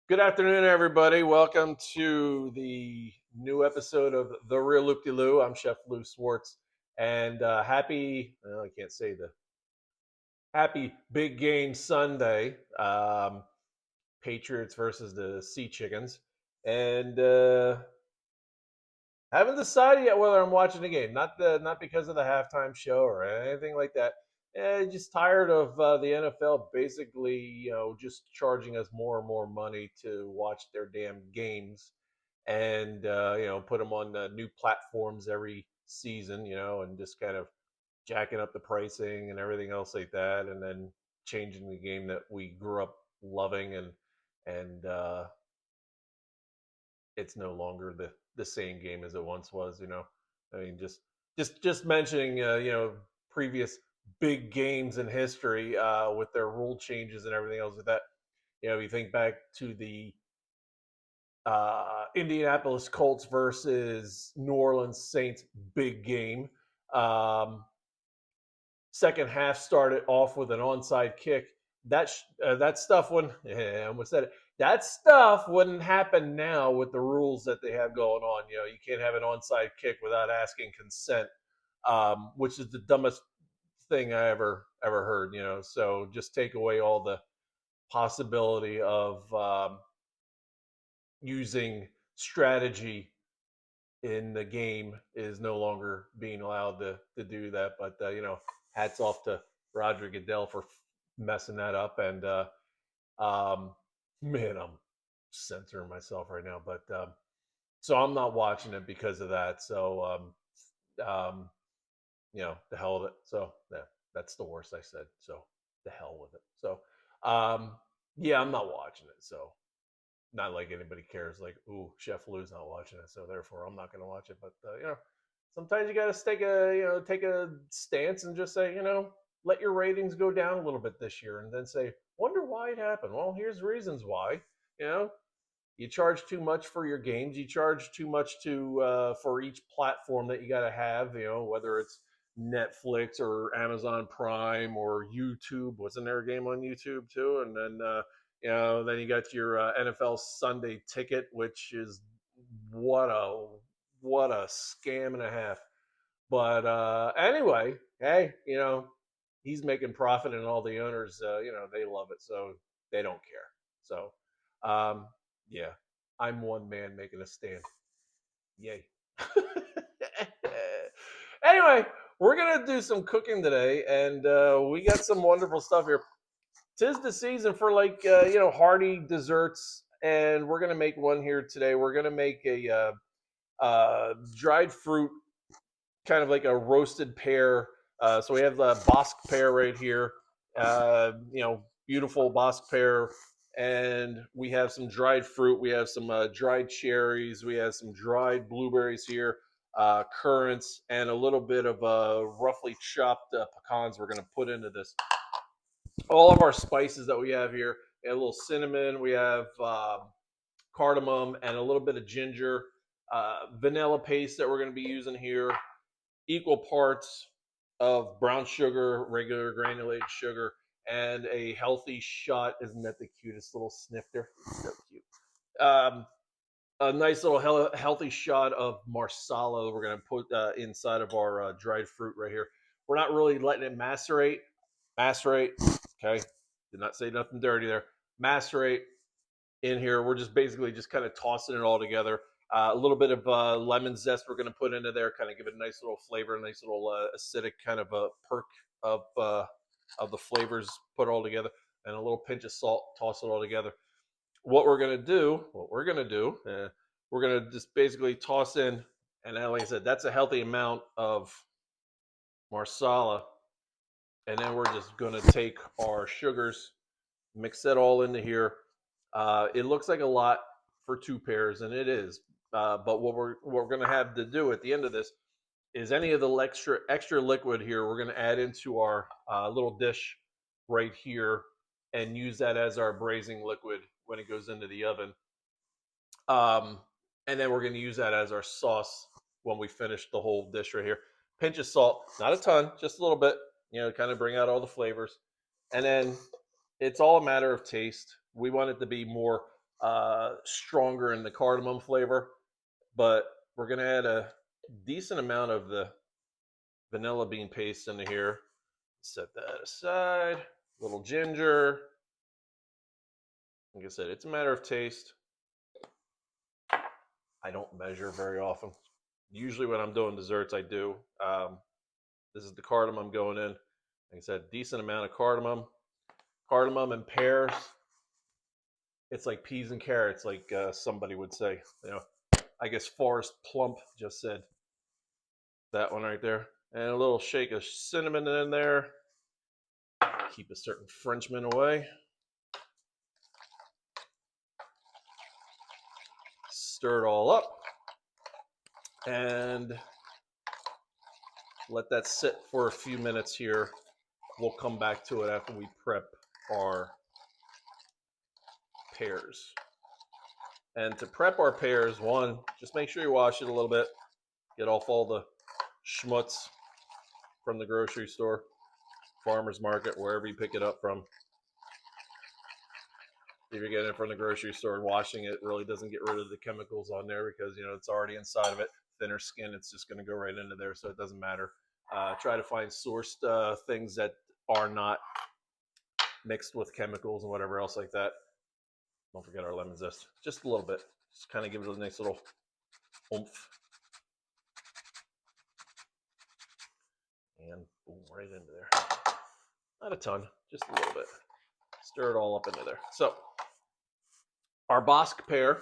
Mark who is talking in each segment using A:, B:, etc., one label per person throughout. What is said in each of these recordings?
A: Good afternoon, everybody. Welcome to the new episode of The Real Loop De Loo. I'm Chef Lou Swartz, and well, I can't say the happy big game Sunday. Patriots versus the Sea Chickens, and haven't decided yet whether I'm watching the game. Not because of the halftime show or anything like that. Just tired of the NFL basically, just charging us more and more money to watch their damn games, and put them on new platforms every season, and just kind of jacking up the pricing and everything else like that, and then changing the game that we grew up loving, and it's no longer the same game as it once was. I mean, just mentioning previous big games in history with their rule changes and everything else like that. You think back to the Indianapolis Colts versus New Orleans Saints big game. Um, Second half started off with an onside kick. That stuff wouldn't. I almost said it. That stuff wouldn't happen now with the rules that they have going on. You can't have an onside kick without asking consent, which is the dumbest thing I ever heard. So just take away all the possibility of using strategy in the game is no longer being allowed to do that. But hats off to Roger Goodell for messing that up. And um, man, I'm censoring myself right now. But so I'm not watching it because of that. So the hell with it. So yeah, that's the worst I said. So the hell with it. So um, yeah, I'm not watching it. So not like anybody cares. Like, ooh, Chef Lou's not watching it, so therefore I'm not going to watch it. But sometimes you got to take a stance and just say, let your ratings go down a little bit this year, and then say, wonder why it happened. Well, here's reasons why. You know, you charge too much for your games. You charge too much to for each platform that you got to have. Whether it's Netflix or Amazon Prime or YouTube. Wasn't there a game on YouTube too? And then then you got your NFL Sunday Ticket, which is what a what a scam and a half. But anyway, hey, he's making profit, and all the owners, they love it, so they don't care. So, um, yeah, I'm one man making a stand. Yay. Anyway, we're gonna do some cooking today, and we got some wonderful stuff here. Tis the season for hearty desserts, and we're gonna make one here today. We're gonna make a dried fruit, kind of like a roasted pear. So we have the Bosque pear right here. Beautiful Bosque pear, and we have some dried fruit. We have some dried cherries. We have some dried blueberries here, currants, and a little bit of roughly chopped pecans. We're going to put into this. All of our spices that we have here. We have a little cinnamon. We have cardamom and a little bit of ginger. Vanilla paste that we're going to be using here, equal parts of brown sugar, regular granulated sugar, and a healthy shot. Isn't that the cutest little snifter? So cute. Um, a nice little healthy shot of marsala we're going to put inside of our dried fruit right here. We're not really letting it macerate. Macerate. Okay. Did not say nothing dirty there. Macerate in here. We're just basically just kind of tossing it all together. A little bit of lemon zest we're going to put into there, kind of give it a nice little flavor, a nice little acidic kind of a perk of the flavors put all together, and a little pinch of salt. Toss it all together. We're going to just basically toss in, and like I said, that's a healthy amount of marsala, and then we're just going to take our sugars, mix that all into here. It looks like a lot for two pairs, and it is. But what we're going to have to do at the end of this is any of the extra liquid here, we're going to add into our little dish right here and use that as our braising liquid when it goes into the oven. And then we're going to use that as our sauce when we finish the whole dish right here. Pinch of salt, not a ton, just a little bit, kind of bring out all the flavors. And then it's all a matter of taste. We want it to be more stronger in the cardamom flavor, but we're gonna add a decent amount of the vanilla bean paste into here. Set that aside. A little ginger. Like I said, it's a matter of taste. I don't measure very often. Usually when I'm doing desserts, I do. This is the cardamom going in. Like I said, decent amount of cardamom. Cardamom and pears. It's like peas and carrots, like somebody would say. You know, I guess Forrest Plump just said that one right there. And a little shake of cinnamon in there. Keep a certain Frenchman away. Stir it all up. And let that sit for a few minutes here. We'll come back to it after we prep our pears. And to prep our pears, one, just make sure you wash it a little bit. Get off all the schmutz from the grocery store, farmer's market, wherever you pick it up from. If you're getting it from the grocery store and washing it, really doesn't get rid of the chemicals on there because, you know, it's already inside of it. Thinner skin, it's just going to go right into there, so it doesn't matter. Try to find sourced things that are not mixed with chemicals and whatever else like that. Don't forget our lemon zest, just a little bit. Just kind of give it a nice little oomph. And boom, right into there. Not a ton, just a little bit. Stir it all up into there. So, our Bosque pear.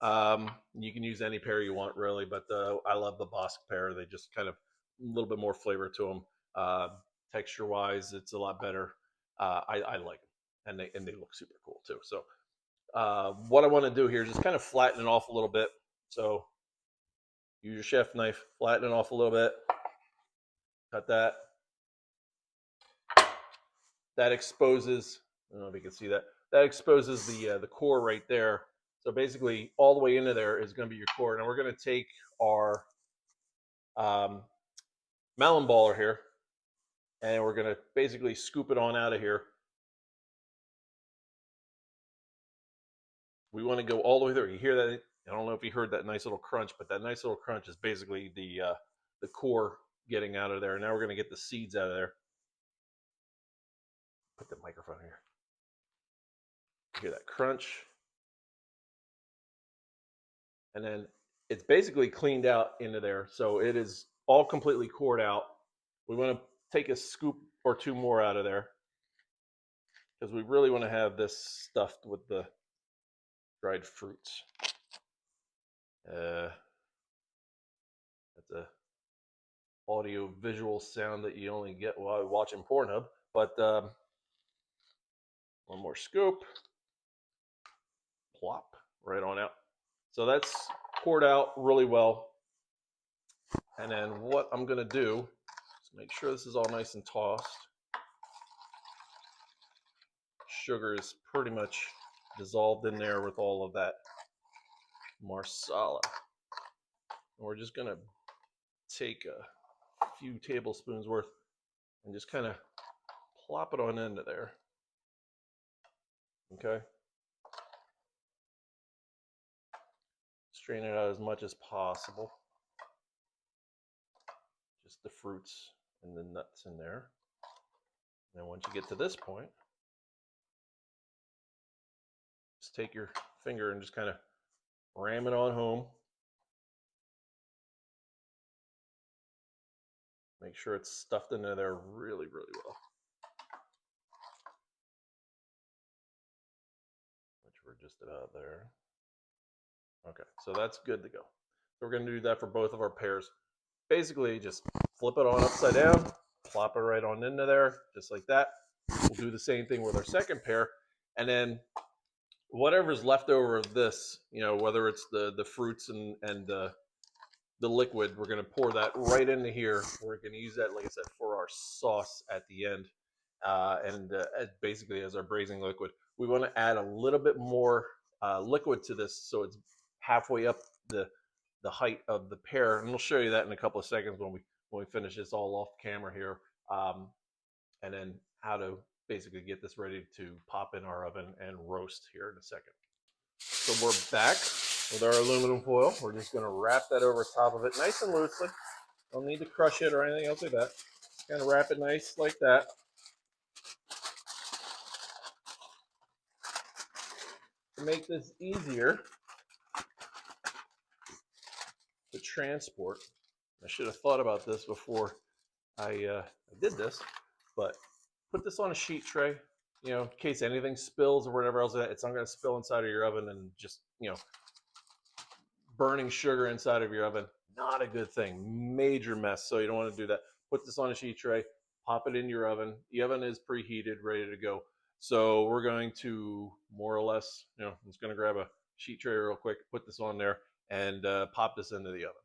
A: You can use any pear you want, really, but I love the Bosque pear. They just kind of a little bit more flavor to them. Texture-wise, it's a lot better. I like them, and they look super cool too. So, what I want to do here is just kind of flatten it off a little bit. So, use your chef knife, flatten it off a little bit. Cut that. That exposes. I don't know if you can see that. That exposes the core right there. So basically, all the way into there is going to be your core. Now we're going to take our melon baller here, and we're going to basically scoop it on out of here. We want to go all the way through. You hear that? I don't know if you heard that nice little crunch, but that nice little crunch is basically the core getting out of there. Now we're going to get the seeds out of there. Put the microphone here. Hear that crunch? And then it's basically cleaned out into there. So it is all completely cored out. We want to take a scoop or two more out of there because we really want to have this stuffed with the dried fruits. That's a audio visual sound that you only get while watching Pornhub. But one more scoop. Plop right on out. So that's poured out really well. And then what I'm going to do is make sure this is all nice and tossed. Sugar is pretty much dissolved in there with all of that marsala. And we're just going to take a few tablespoons worth and just kind of plop it on into there. Okay. Strain it out as much as possible. Just the fruits and the nuts in there. And then once you get to this point, just take your finger and just kind of ram it on home. Make sure it's stuffed into there really, really well. Which we're just about there. Okay, so that's good to go. So we're going to do that for both of our pears. Basically, just flip it on upside down, plop it right on into there, just like that. We'll do the same thing with our second pear. And then whatever's left over of this, you know, whether it's the fruits and the liquid, we're going to pour that right into here. We're going to use that, like I said, for our sauce at the end. And basically as our braising liquid. We want to add a little bit more liquid to this so it's halfway up the height of the pear. And we'll show you that in a couple of seconds when we finish this all off camera here. And then how to basically get this ready to pop in our oven and roast here in a second. So we're back with our aluminum foil. We're just going to wrap that over top of it nice and loosely. Don't need to crush it or anything else like that. Just kind of wrap it nice like that. To make this easier to transport, I should have thought about this before I did this, but put this on a sheet tray, in case anything spills or whatever else, it's not going to spill inside of your oven and just, burning sugar inside of your oven. Not a good thing. Major mess. So you don't want to do that. Put this on a sheet tray, pop it in your oven. The oven is preheated, ready to go. So we're going to more or less, I'm just going to grab a sheet tray real quick, put this on there, and pop this into the oven.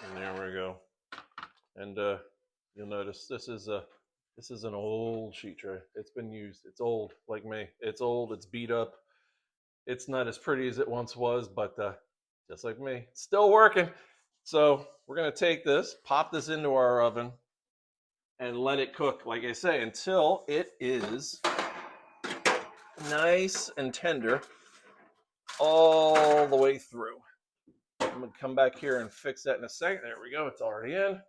A: And there we go. And you'll notice this is an old sheet tray. It's been used. It's old, like me. It's old. It's beat up. It's not as pretty as it once was, but just like me, it's still working. So we're gonna take this, pop this into our oven, and let it cook, like I say, until it is nice and tender all the way through. I'm gonna come back here and fix that in a second. There we go. It's already in.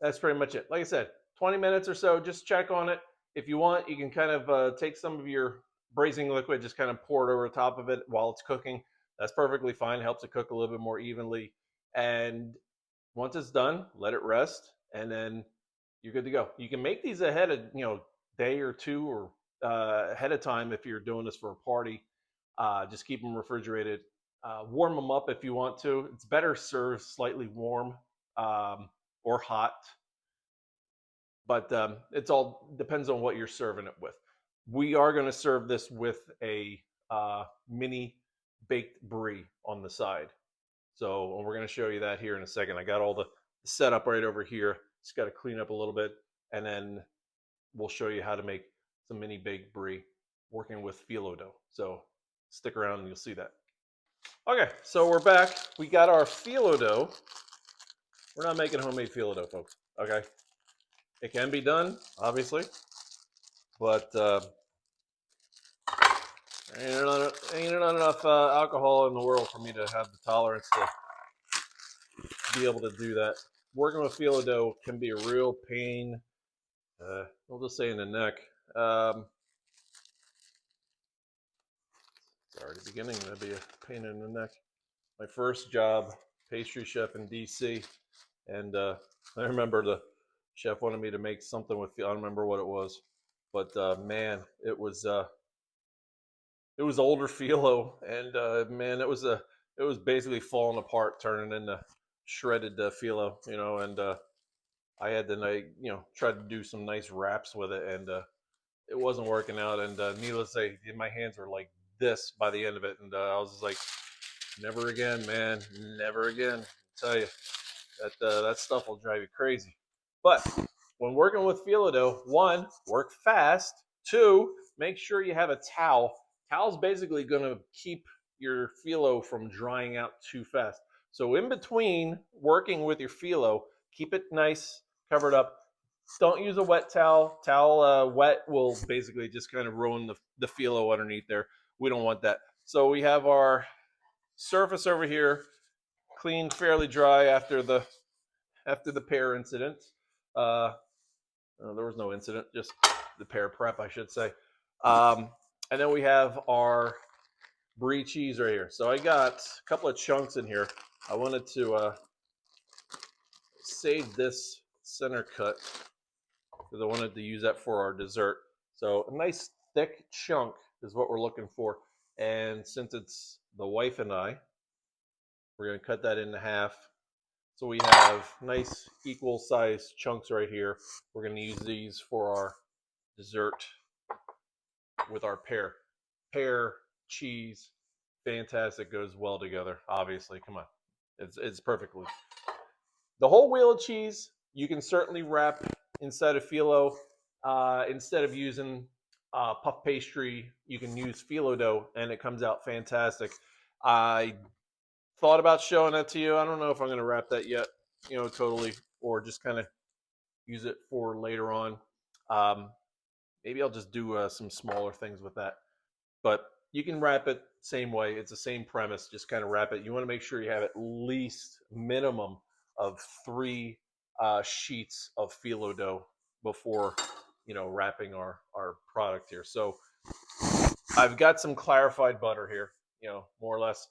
A: That's pretty much it. Like I said, 20 minutes or so, just check on it. If you want, you can kind of take some of your braising liquid, just kind of pour it over the top of it while it's cooking. That's perfectly fine. It helps it cook a little bit more evenly. And once it's done, let it rest, and then you're good to go. You can make these ahead of, day or two or ahead of time if you're doing this for a party. Just keep them refrigerated. Warm them up if you want to. It's better served slightly warm or hot, but it's all depends on what you're serving it with. We are going to serve this with a mini baked brie on the side. So we're going to show you that here in a second. I got all the setup right over here. Just got to clean up a little bit, and then we'll show you how to make some mini baked brie working with phyllo dough. So stick around and you'll see that. Okay, so we're back. We got our phyllo dough. We're not making homemade phyllo dough, folks. Okay, it can be done, obviously, but ain't not enough alcohol in the world for me to have the tolerance to be able to do that. Working with phyllo dough can be a real pain. We'll just say in the neck. It's already beginning to be a pain in the neck. My first job, pastry chef in DC, and I remember the chef wanted me to make something with. I don't remember what it was, but man, it was older phyllo, and man, it was basically falling apart, turning into shredded phyllo, and I had to try to do some nice wraps with it, and it wasn't working out, and needless to say, my hands were like this by the end of it, and I was just like, never again, man, never again. I tell you that stuff will drive you crazy. But when working with phyllo dough, one, work fast. Two, make sure you have a towel. Towel's basically going to keep your phyllo from drying out too fast. So in between working with your phyllo, keep it nice, covered up. Don't use a wet towel. Towel wet will basically just kind of ruin the phyllo underneath there. We don't want that. So we have our surface over here clean, fairly dry after the Pear incident. There was no incident, just the Pear prep, I should say. And then we have our Brie cheese right here. So I got a couple of chunks in here. I wanted to save this center cut because I wanted to use that for our dessert. So a nice thick chunk is what we're looking for. And since it's the wife and I, we're going to cut that into half. So we have nice equal sized chunks right here. We're going to use these for our dessert with our pear. Pear, cheese, fantastic, goes well together, obviously. Come on. It's perfectly. The whole wheel of cheese, you can certainly wrap inside of phyllo. Instead of using puff pastry, you can use phyllo dough, and it comes out fantastic. I thought about showing that to you. I don't know if I'm going to wrap that yet, totally, or just kind of use it for later on. Maybe I'll just do some smaller things with that. But you can wrap it same way. It's the same premise. Just kind of wrap it. You want to make sure you have at least minimum of three sheets of phyllo dough before wrapping our product here. So I've got some clarified butter here. More or less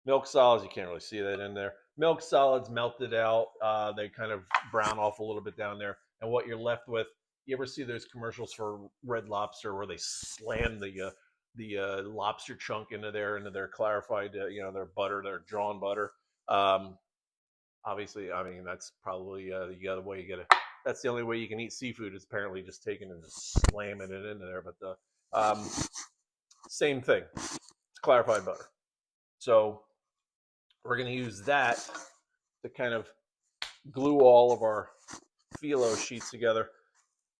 A: milk solids. You can't really see that in there. Milk solids melted out. They kind of brown off a little bit down there, and what you're left with. You ever see those commercials for Red Lobster where they slam the lobster chunk into their clarified, their butter, their drawn butter? Um, Obviously, I mean that's probably the other way you gotta. That's the only way you can eat seafood is apparently just taking and just slamming it into there. But the same thing. It's clarified butter. So we're going to use that to kind of glue all of our phyllo sheets together.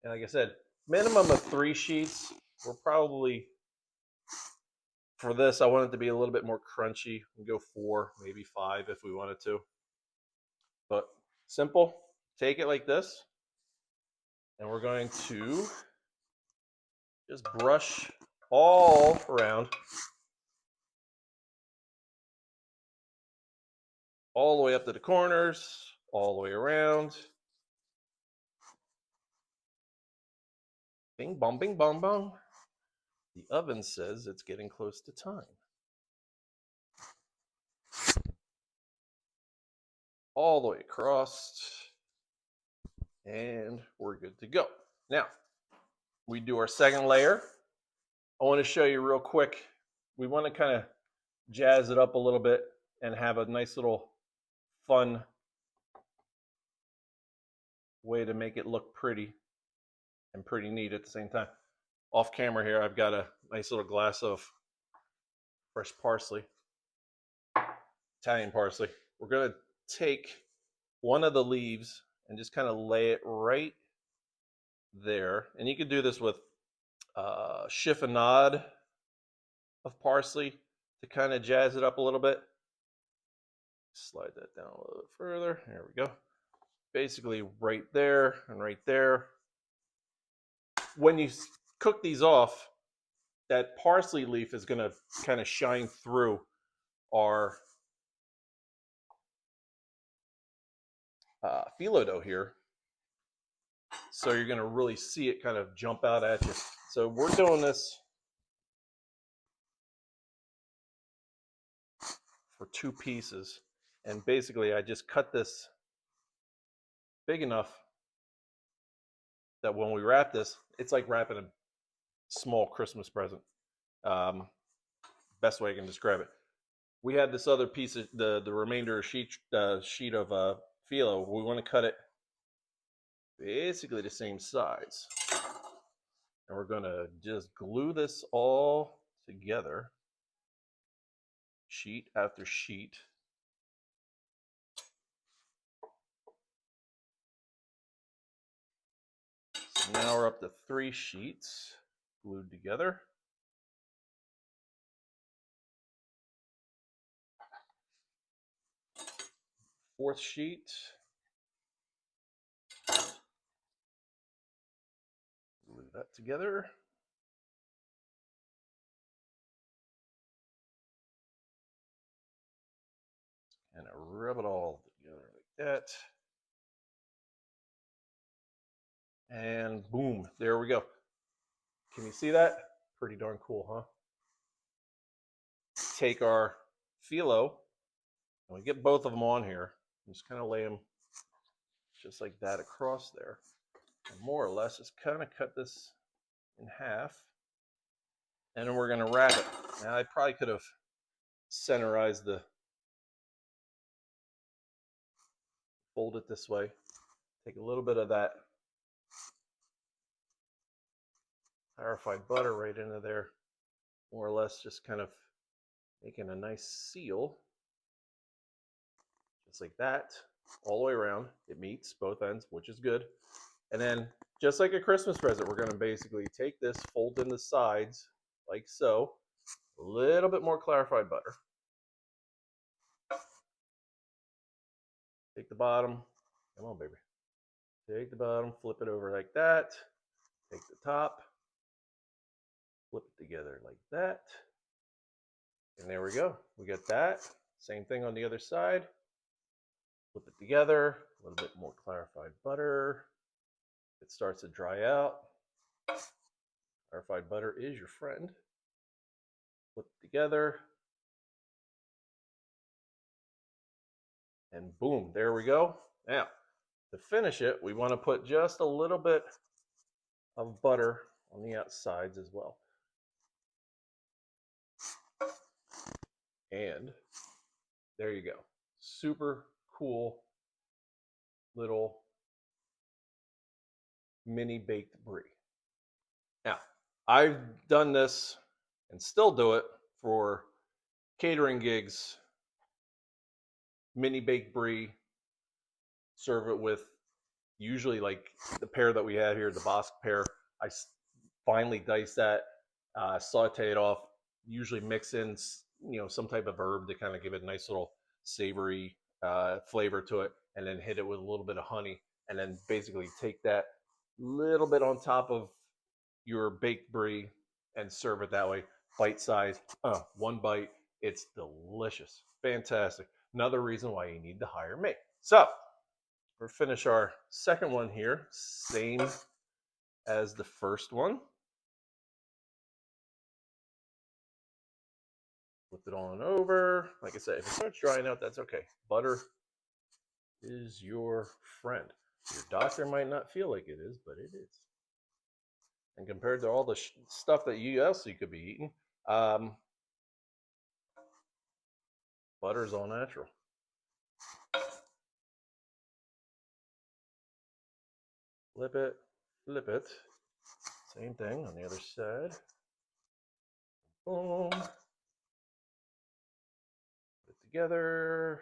A: And like I said, minimum of 3 sheets. We're probably, for this, I want it to be a little bit more crunchy. We'll go 4, maybe 5 if we wanted to. But simple. Take it like this. And we're going to just brush all around, all the way up to the corners, all the way around. Bing bong, bing bong bong. The oven says it's getting close to time. All the way across, and we're good to go. Now, we do our second layer. I want to show you real quick. We want to kind of jazz it up a little bit and have a nice little fun way to make it look pretty and pretty neat at the same time. Off camera here, I've got a nice little glass of fresh parsley, Italian parsley. We're going to take one of the leaves and just kind of lay it right there. And you can do this with chiffonade of parsley to kind of jazz it up a little bit. Slide that down a little bit further. There we go. Basically right there and right there. When you cook these off, that parsley leaf is going to kind of shine through our phyllo dough here. So you're going to really see it kind of jump out at you. So we're doing this for 2 pieces. And basically I just cut this big enough that when we wrap this, it's like wrapping a small Christmas present. Best way I can describe it. We had this other piece of the remainder sheet of phyllo. We want to cut it basically the same size, and we're going to just glue this all together, sheet after sheet. So now we're up to 3 sheets glued together. Fourth sheet. Glue that together. And rub it all together like that. And boom, there we go. Can you see that? Pretty darn cool, huh? Take our phyllo, and we get both of them on here. Just kind of lay them just like that across there. And more or less, just kind of cut this in half. And then we're going to wrap it. Now, I probably could have centerized fold it this way. Take a little bit of that clarified butter right into there. More or less, just kind of making a nice seal. Just like that, all the way around. It meets both ends, which is good. And then, just like a Christmas present, we're going to basically take this, fold in the sides, like so. A little bit more clarified butter. Take the bottom. Come on, baby. Take the bottom, flip it over like that. Take the top. Flip it together like that. And there we go. We got that. Same thing on the other side. Flip it together. A little bit more clarified butter. It starts to dry out. Clarified butter is your friend. Flip it together. And boom, there we go. Now, to finish it, we want to put just a little bit of butter on the outsides as well. And there you go. Super cool little mini baked brie. Now, I've done this and still do it for catering gigs. Mini baked brie, serve it with usually like the pear that we have here, the Bosque pear. I finely dice that, saute it off, usually mix in some type of herb to kind of give it a nice little savory flavor to it, and then hit it with a little bit of honey, and then basically take that little bit on top of your baked brie and serve it that way, bite size, one bite. It's delicious, fantastic. Another reason why you need to hire me. So we'll finish our second one here, same as the first one. Flip it on over. Like I said, if it starts drying out, that's okay. Butter is your friend. Your doctor might not feel like it is, but it is. And compared to all the stuff that you could be eating, butter is all natural. Flip it, flip it. Same thing on the other side. Boom. Put it together.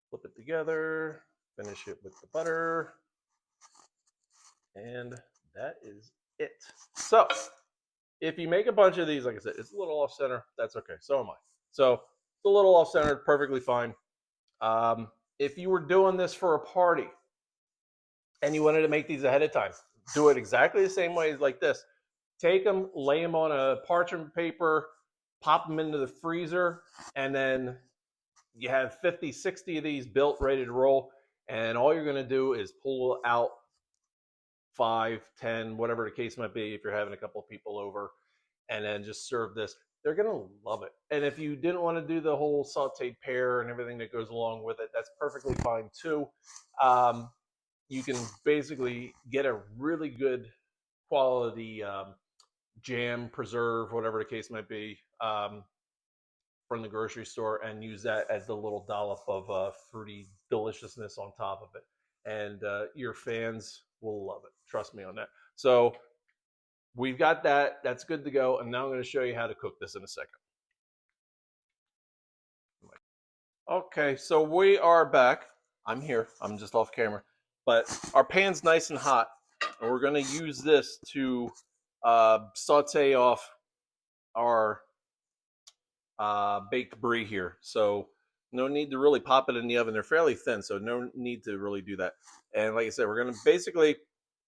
A: Flip it together. Finish it with the butter. And that is it. So, if you make a bunch of these, like I said, it's a little off center. That's okay. So am I. So, it's a little off centered, perfectly fine. If you were doing this for a party and you wanted to make these ahead of time, do it exactly the same way as like this. Take them, lay them on a parchment paper, pop them into the freezer, and then you have 50, 60 of these built, ready to roll. And all you're going to do is pull out 5, 10, whatever the case might be, if you're having a couple of people over, and then just serve this. They're going to love it. And if you didn't want to do the whole sauteed pear and everything that goes along with it, that's perfectly fine too. You can basically get a really good quality jam, preserve, whatever the case might be, from the grocery store, and use that as the little dollop of fruity deliciousness on top of it. And your fans will love it. Trust me on that. So we've got that. That's good to go. And now I'm going to show you how to cook this in a second. Okay, so we are back. I'm here. I'm just off camera. But our pan's nice and hot. And we're going to use this to saute off our baked brie here. So no need to really pop it in the oven. They're fairly thin, so no need to really do that. And like I said, we're going to basically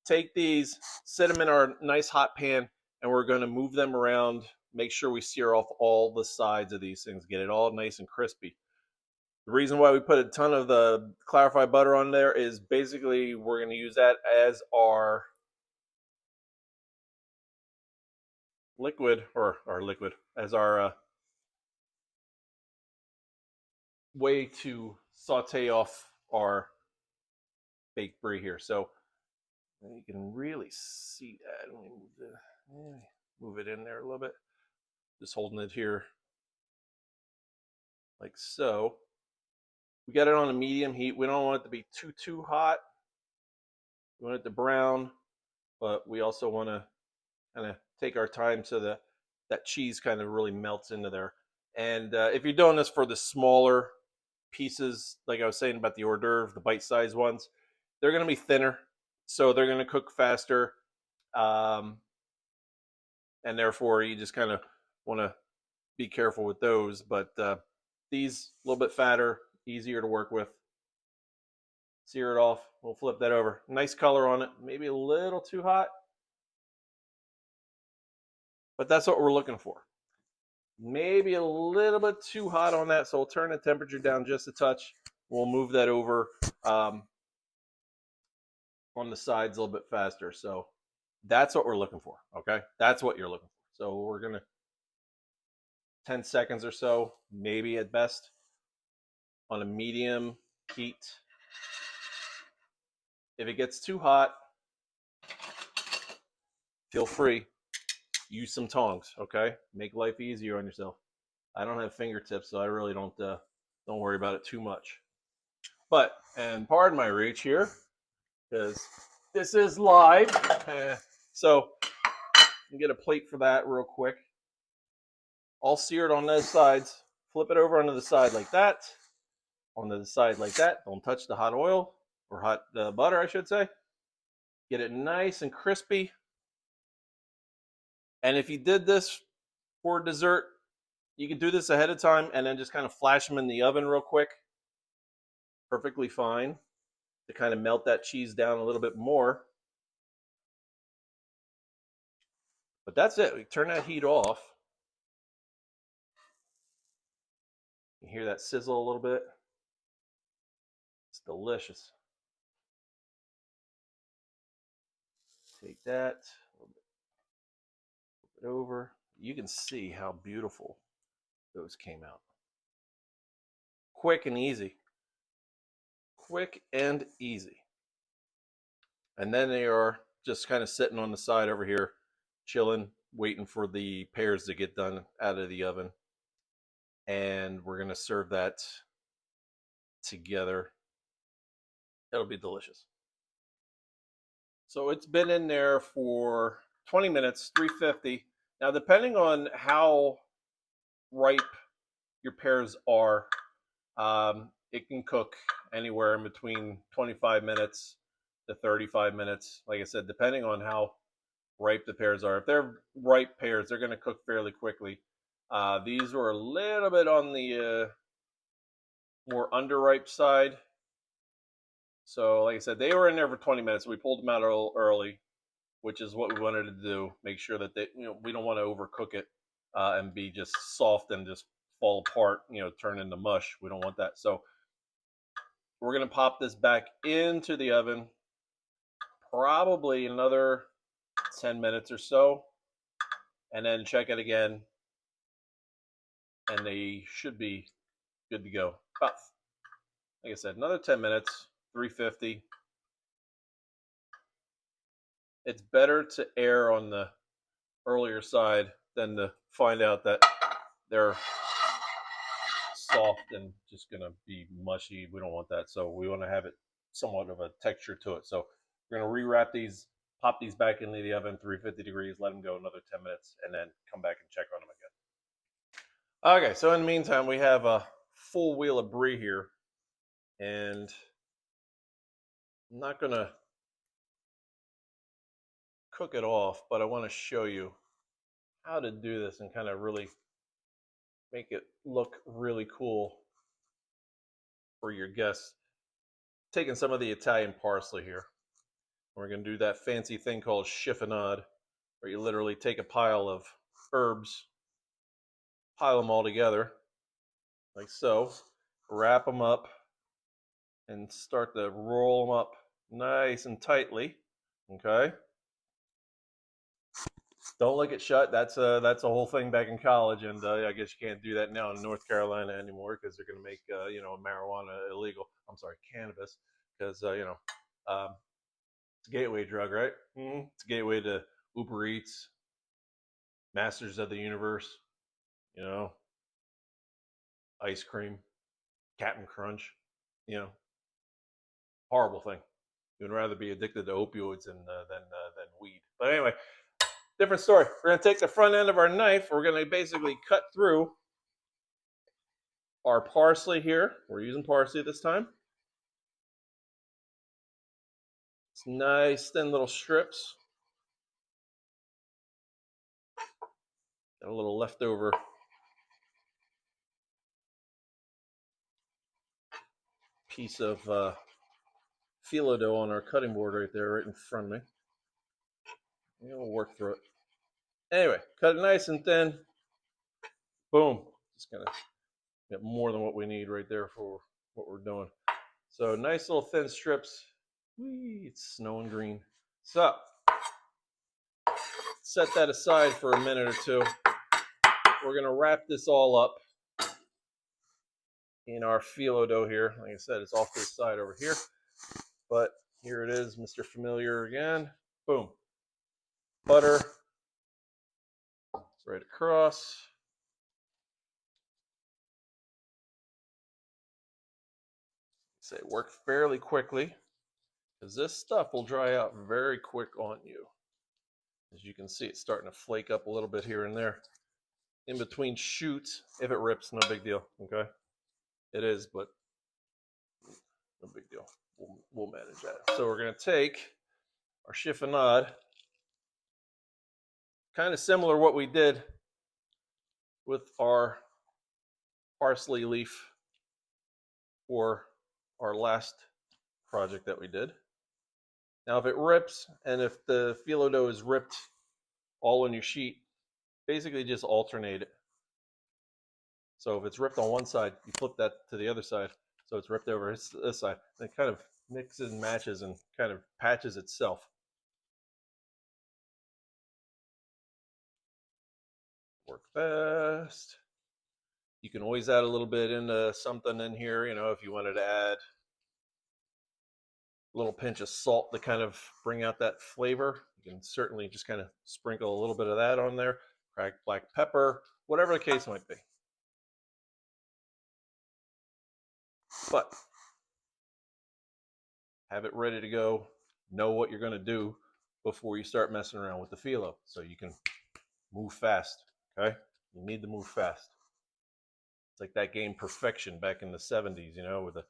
A: take these, set them in our nice hot pan, and we're going to move them around, make sure we sear off all the sides of these things, get it all nice and crispy. The reason why we put a ton of the clarified butter on there is basically we're going to use that as our liquid, as our way to saute off our baked brie here. So you can really see that. Let me move it in there a little bit. Just holding it here like so. We got it on a medium heat. We don't want it to be too hot. We want it to brown, but we also want to kind of take our time so that that cheese kind of really melts into there. And if you're doing this for the smaller pieces, like I was saying about the hors d'oeuvre, the bite-sized ones, they're going to be thinner, so they're going to cook faster, and therefore you just kind of want to be careful with those. But these a little bit fatter, easier to work with. Sear it off. We'll flip that over. Nice color on it. Maybe a little too hot, But that's what we're looking for. Maybe a little bit too hot on that, so we'll turn the temperature down just a touch. We'll move that over um, on the sides a little bit faster. So that's what we're looking for. Okay, that's what you're looking for. So we're gonna 10 seconds or so, maybe at best, on a medium heat. If it gets too hot, feel free. Use some tongs. Okay, make life easier on yourself. I don't have fingertips, so I really don't worry about it too much. But and pardon my reach here, because this is live. So get a plate for that real quick. All seared on those sides. Flip it over onto the side like that. Onto the side like that. Don't touch the hot oil or hot butter, I should say. Get it nice and crispy. And if you did this for dessert, you can do this ahead of time and then just kind of flash them in the oven real quick. Perfectly fine to kind of melt that cheese down a little bit more. But that's it. We turn that heat off. You hear that sizzle a little bit? It's delicious. Take that, flip it over. You can see how beautiful those came out. Quick and easy. Quick and easy. And then they are just kind of sitting on the side over here, chilling, waiting for the pears to get done out of the oven. And we're going to serve that together. It'll be delicious. So it's been in there for 20 minutes, 350. Now, depending on how ripe your pears are, it can cook anywhere in between 25 minutes to 35 minutes. Like I said, depending on how ripe the pears are. If they're ripe pears, they're going to cook fairly quickly. These were a little bit on the more underripe side. So, like I said, they were in there for 20 minutes. We pulled them out a little early, which is what we wanted to do. Make sure that they, we don't want to overcook it and be just soft and just fall apart, turn into mush. We don't want that. So we're going to pop this back into the oven, probably another 10 minutes or so, and then check it again, and they should be good to go. About, like I said, another 10 minutes, 350. It's better to err on the earlier side than to find out that they're soft and just going to be mushy. We don't want that. So we want to have it somewhat of a texture to it. So we're going to rewrap these, pop these back into the oven, 350 degrees, let them go another 10 minutes, and then come back and check on them again. Okay, so in the meantime, we have a full wheel of Brie here, and I'm not going to cook it off, but I want to show you how to do this and kind of really make it look really cool for your guests. Taking some of the Italian parsley here. We're going to do that fancy thing called chiffonade, where you literally take a pile of herbs, pile them all together, like so, wrap them up, and start to roll them up nice and tightly. Okay. Don't lick it shut. That's a whole thing back in college, and I guess you can't do that now in North Carolina anymore because they're going to make marijuana illegal. I'm sorry, cannabis, because it's a gateway drug, right? Mm-hmm. It's a gateway to Uber Eats, Masters of the Universe, ice cream, Captain Crunch, horrible thing. You'd rather be addicted to opioids than weed. But anyway, different story. We're going to take the front end of our knife. We're going to basically cut through our parsley here. We're using parsley this time. It's nice thin little strips. Got a little leftover piece of phyllo dough on our cutting board right there, right in front of me. We'll work through it. Anyway, cut it nice and thin. Boom. Just gonna get more than what we need right there for what we're doing. So nice little thin strips. Whee, it's snowing green. So set that aside for a minute or two. We're gonna wrap this all up in our phyllo dough here. Like I said, it's off to the side over here, but here it is, Mr. Familiar again. Boom. Butter right across. Say work fairly quickly because this stuff will dry out very quick on you. As you can see, it's starting to flake up a little bit here and there. In between shoots, if it rips, no big deal, okay? It is, but no big deal. We'll manage that. So we're going to take our chiffonade, kind of similar to what we did with our parsley leaf for our last project that we did. Now, if it rips and if the phyllo dough is ripped all on your sheet, basically just alternate it. So if it's ripped on one side, you flip that to the other side. So it's ripped over this side. And it kind of mixes and matches and kind of patches itself. Work fast. You can always add a little bit into something in here, you know, if you wanted to add a little pinch of salt to kind of bring out that flavor. You can certainly just kind of sprinkle a little bit of that on there. Cracked black pepper, whatever the case might be. But have it ready to go. Know what you're going to do before you start messing around with the phyllo, so you can move fast. Okay, you need to move fast. It's like that game Perfection back in the 70s, you know, where the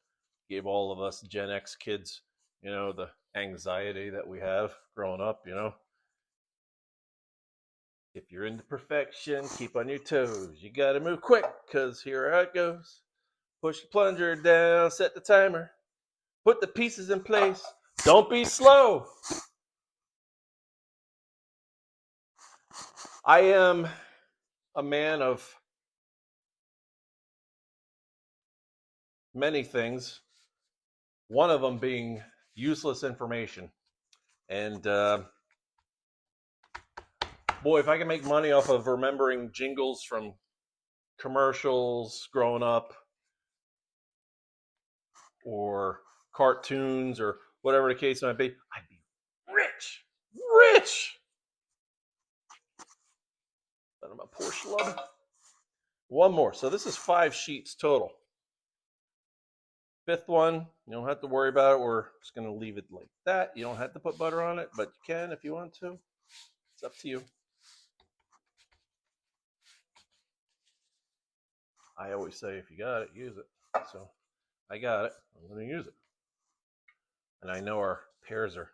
A: gave all of us Gen X kids, you know, the anxiety that we have growing up, you know. If you're into perfection, keep on your toes. You gotta move quick, cause here it goes. Push the plunger down, set the timer, put the pieces in place. Don't be slow. I am a man of many things, one of them being useless information. And boy, if I can make money off of remembering jingles from commercials growing up or cartoons or whatever the case might be, I'd be rich. Rich! But I'm a poor schlub. One more. So this is 5 sheets total. Fifth one, you don't have to worry about it. We're just going to leave it like that. You don't have to put butter on it, but you can if you want to. It's up to you. I always say if you got it, use it. So I got it. I'm going to use it. And I know our pears are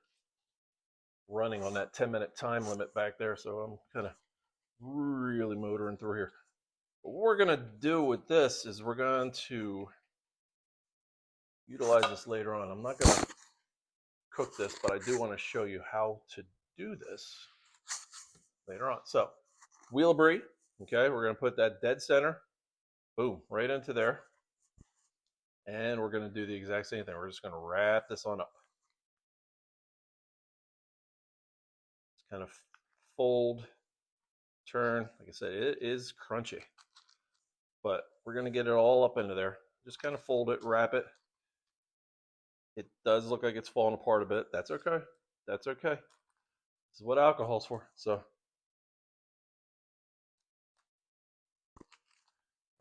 A: running on that 10-minute time limit back there, so I'm kind of really motoring through here. But what we're going to do with this is we're going to utilize this later on. I'm not going to cook this, but I do want to show you how to do this later on. So, wheel brie, okay, we're going to put that dead center, boom, right into there. And we're going to do the exact same thing. We're just going to wrap this on up. Just kind of fold, turn. Like I said, it is crunchy. But we're going to get it all up into there. Just kind of fold it, wrap it. It does look like it's falling apart a bit. That's okay. That's okay. This is what alcohol's for. So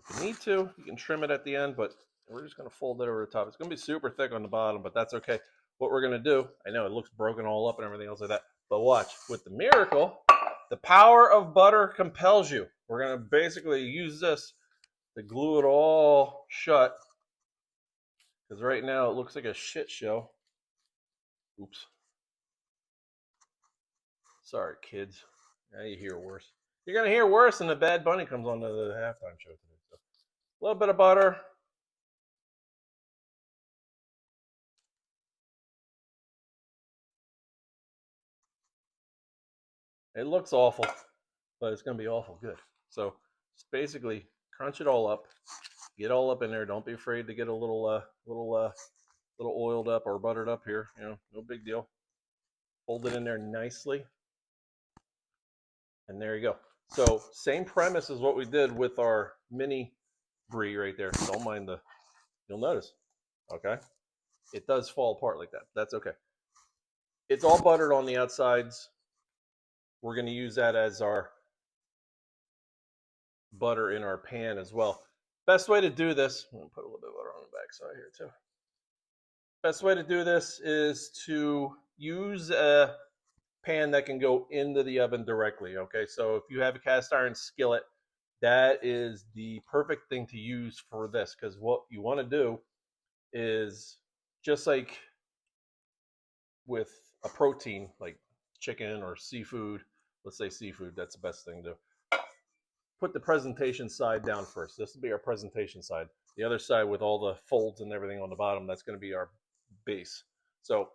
A: if you need to, you can trim it at the end, but we're just going to fold it over the top. It's going to be super thick on the bottom, but that's okay. What we're going to do, I know it looks broken all up and everything else like that, but watch. With the miracle, the power of butter compels you. We're going to basically use this to glue it all shut, because right now it looks like a shit show. Oops. Sorry, kids. Now you hear worse. You're going to hear worse when the Bad Bunny comes on to the halftime show today. So, a little bit of butter. It looks awful. but it's going to be awful good. So just basically crunch it all up, get all up in there. Don't be afraid to get a little oiled up or buttered up here. You know, no big deal. Hold it in there nicely, and there you go. So same premise as what we did with our mini brie right there. Don't mind the. You'll notice, okay, it does fall apart like that. That's okay. It's all buttered on the outsides. We're going to use that as our butter in our pan as well. Best way to do this, I'm going to put a little bit of butter on the back side here too. Best way to do this is to use a pan that can go into the oven directly. Okay, so if you have a cast iron skillet, that is the perfect thing to use for this, because what you want to do is just like with a protein like chicken or seafood, let's say seafood, that's the best thing to put the presentation side down first. This will be our presentation side. The other side with all the folds and everything on the bottom, that's going to be our base. So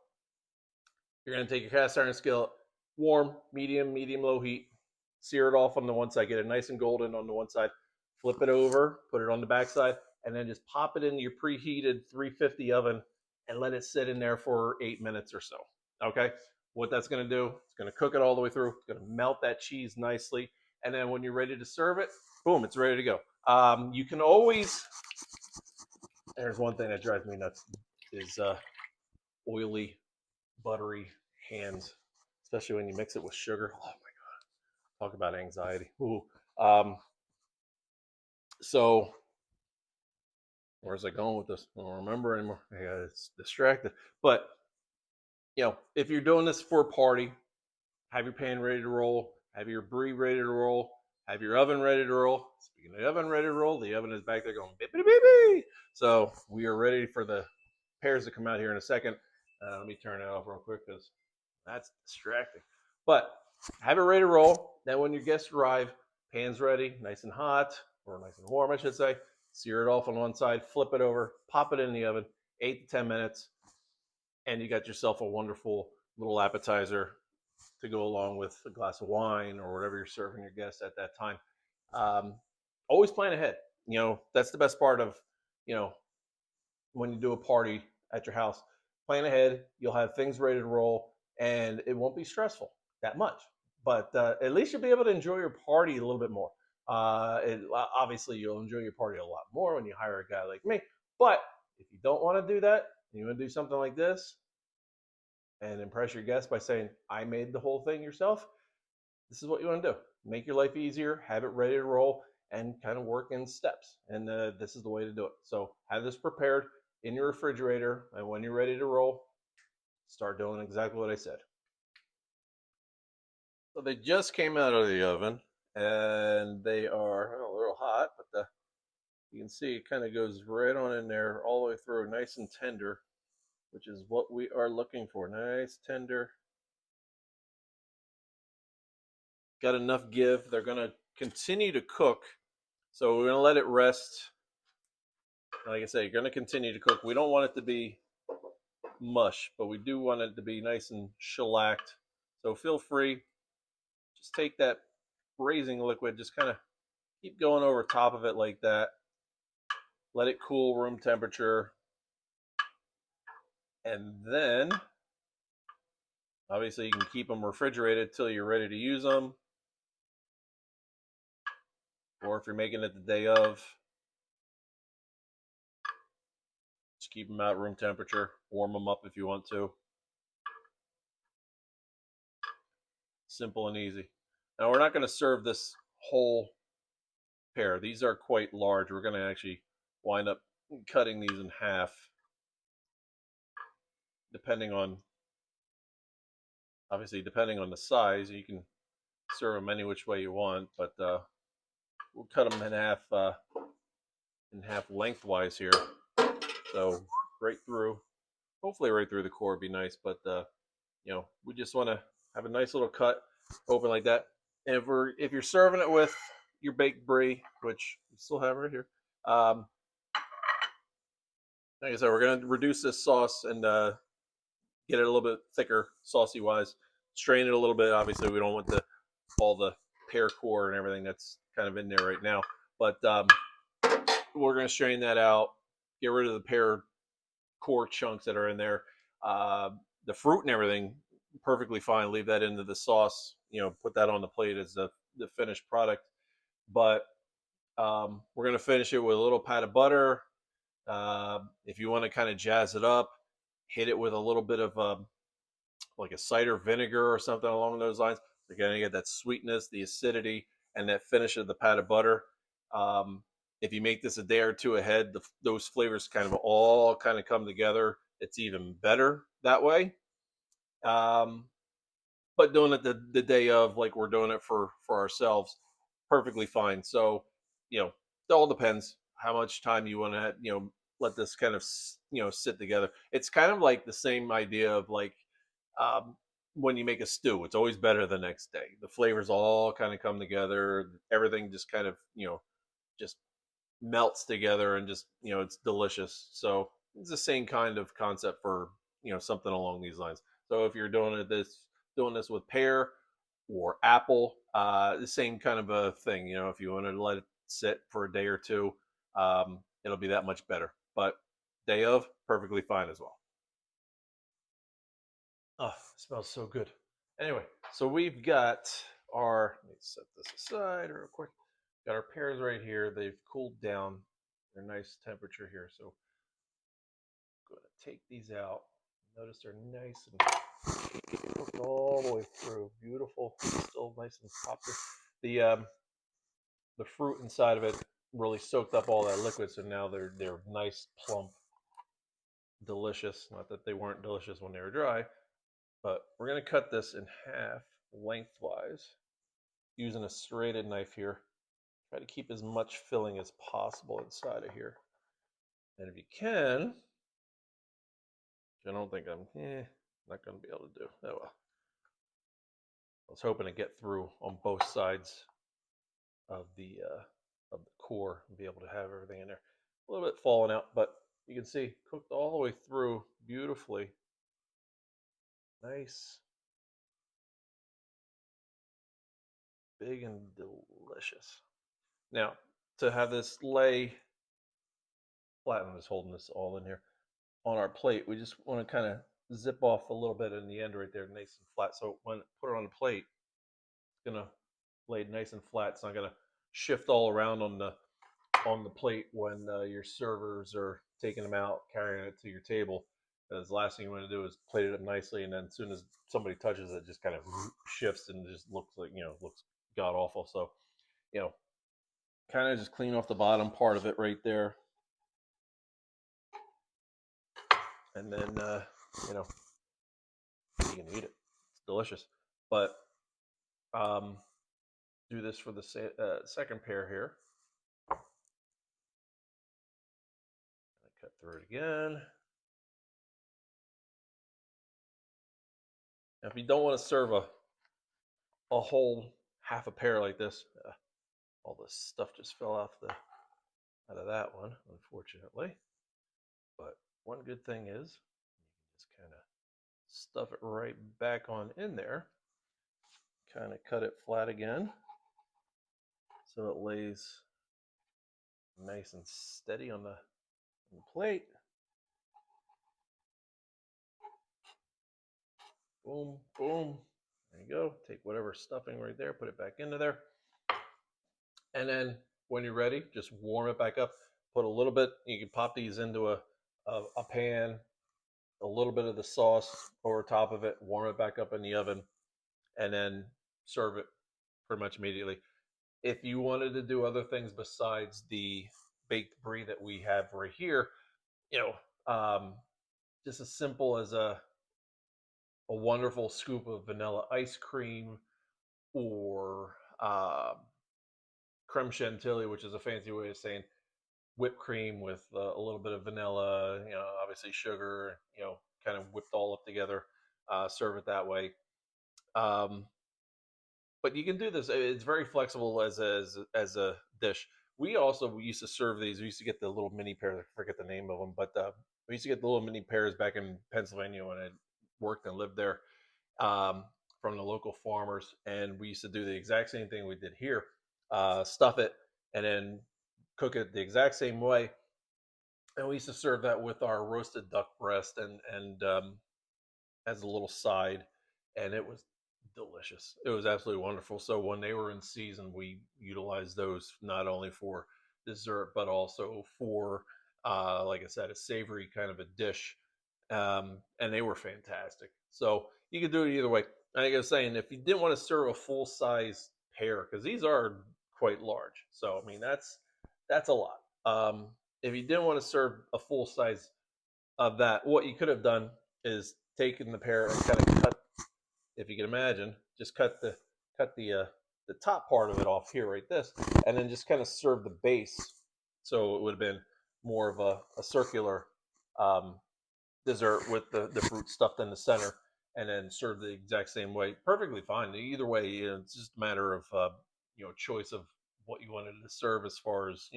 A: you're going to take your cast iron skillet, warm, medium, low heat, sear it off on the one side, get it nice and golden on the one side, flip it over, put it on the back side, and then just pop it into your preheated 350 oven and let it sit in there for 8 minutes or so. Okay? What that's going to do, it's going to cook it all the way through. It's going to melt that cheese nicely. And then when you're ready to serve it, boom, it's ready to go. You can always, there's one thing that drives me nuts, is oily, buttery hands, especially when you mix it with sugar. Oh my God, talk about anxiety. Ooh. So where's I going with this? I don't remember anymore. Yeah, it's distracted. But you know, if you're doing this for a party, have your pan ready to roll, have your brie ready to roll, have your oven ready to roll. Speaking of the oven ready to roll, the oven is back there going beep beep beep beep. So we are ready for the pears to come out here in a second. Let me turn that off real quick because that's distracting. But have it ready to roll. Then when your guests arrive, pan's ready, nice and hot, or nice and warm, I should say. Sear it off on one side, flip it over, pop it in the oven, 8 to 10 minutes, and you got yourself a wonderful little appetizer to go along with a glass of wine or whatever you're serving your guests at that time. Um, Always plan ahead. You know, that's the best part of, you know, when you do a party at your house. Plan ahead. You'll have things ready to roll, and it won't be stressful that much. But at least you'll be able to enjoy your party a little bit more. Obviously, you'll enjoy your party a lot more when you hire a guy like me. But if you don't want to do that, you want to do something like this and impress your guests by saying, I made the whole thing yourself, this is what you want to do. Make your life easier, have it ready to roll, and kind of work in steps. And this is the way to do it. So have this prepared in your refrigerator, and when you're ready to roll, start doing exactly what I said. So they just came out of the oven, and they are a little hot, but you can see it kind of goes right on in there all the way through, nice and tender, which is what we are looking for. Nice, tender. Got enough give. They're going to continue to cook. So we're going to let it rest. Like I say, you're going to continue to cook. We don't want it to be mush, but we do want it to be nice and shellacked. So feel free. Just take that braising liquid, just kind of keep going over top of it like that. Let it cool room temperature. And then, obviously, you can keep them refrigerated till you're ready to use them. Or if you're making it the day of, just keep them at room temperature. Warm them up if you want to. Simple and easy. Now, we're not going to serve this whole pear. These are quite large. We're going to actually wind up cutting these in half, depending on, obviously, depending on the size. You can serve them any which way you want, but we'll cut them in half lengthwise here. So right through, hopefully right through the core would be nice, but you know, we just want to have a nice little cut open like that. And if you're serving it with your baked brie, which we still have right here, like I said, we're going to reduce this sauce and get it a little bit thicker, saucy wise. Strain it a little bit. Obviously, we don't want all the pear core and everything that's kind of in there right now. But we're going to strain that out, get rid of the pear core chunks that are in there. Uh, the fruit and everything, perfectly fine. Leave that into the sauce. Put that on the plate as the finished product. But we're going to finish it with a little pat of butter. If you want to kind of jazz it up, hit it with a little bit of like a cider vinegar or something along those lines. You're going to get that sweetness, the acidity, and that finish of the pat of butter. Um, if you make this a day or two ahead, those flavors kind of all kind of come together. It's even better that way. Um, but doing it the day of, like we're doing it for ourselves, perfectly fine. So, it all depends how much time you want to, let this kind of, sit together. It's kind of like the same idea of like, um, when you make a stew, it's always better the next day. The flavors all kind of come together. Everything just kind of, just melts together and just, it's delicious. So it's the same kind of concept for, something along these lines. So if you're doing this with pear or apple, the same kind of a thing. If you want to let it sit for a day or two, it'll be that much better. But day of, perfectly fine as well. Oh, it smells so good. Anyway, so we've got let me set this aside real quick. Got our pears right here. They've cooled down. They're nice temperature here. So I'm going to take these out. Notice they're nice and cooked all the way through. Beautiful. Still nice and popped. The fruit inside of it really soaked up all that liquid, so now they're nice, plump, delicious. Not that they weren't delicious when they were dry, but we're gonna cut this in half lengthwise using a serrated knife here. Try to keep as much filling as possible inside of here. And if you can, which I don't think I'm not gonna be able to do. Oh well. I was hoping to get through on both sides of the core and be able to have everything in there. A little bit falling out, but you can see cooked all the way through beautifully. Nice, big and delicious. Now, to have this lay flat, I'm just holding this all in here on our plate. We just want to kind of zip off a little bit in the end right there, nice and flat. So when put it on the plate, it's gonna lay nice and flat. It's not gonna shift all around on the plate when your servers are taking them out, carrying it to your table. Because the last thing you want to do is plate it up nicely, and then as soon as somebody touches it, it just kind of shifts and just looks like looks god awful. So you know, kind of just clean off the bottom part of it right there, and then you know you can eat it. It's delicious. But um, do this for the second pair here. Cut through it again. Now, if you don't want to serve a whole half a pear like this, all this stuff just fell off out of that one, unfortunately. But one good thing is you can just kind of stuff it right back on in there. Kind of cut it flat again so it lays nice and steady on the plate. Boom, boom. There you go. Take whatever stuffing right there, put it back into there. And then when you're ready, just warm it back up. Put a little bit, you can pop these into a pan, a little bit of the sauce over top of it, warm it back up in the oven, and then serve it pretty much immediately. If you wanted to do other things besides the baked brie that we have right here, you know, just as simple as a wonderful scoop of vanilla ice cream or creme chantilly, which is a fancy way of saying whipped cream with a little bit of vanilla, obviously sugar, kind of whipped all up together. Serve it that way. Um, but you can do this. It's very flexible as a dish. We used to serve these. We used to get the little mini pears. I forget the name of them, but we used to get the little mini pears back in Pennsylvania when I worked and lived there. Um, from the local farmers, and we used to do the exact same thing we did here, stuff it, and then cook it the exact same way. And we used to serve that with our roasted duck breast and as a little side, and it was delicious. It was absolutely wonderful. So when they were in season, we utilized those not only for dessert but also for, like I said, a savory kind of a dish, and they were fantastic. So you could do it either way. Like I was saying, if you didn't want to serve a full size pear, because these are quite large, so I mean that's a lot. If you didn't want to serve a full size of that, what you could have done is taken the pear and kind of cut, if you can imagine, just cut the top part of it off here, right this, and then just kind of serve the base. So it would have been more of a circular um, dessert with the fruit stuffed in the center, and then served the exact same way. Perfectly fine. Either way, it's just a matter of choice of what you wanted to serve as far as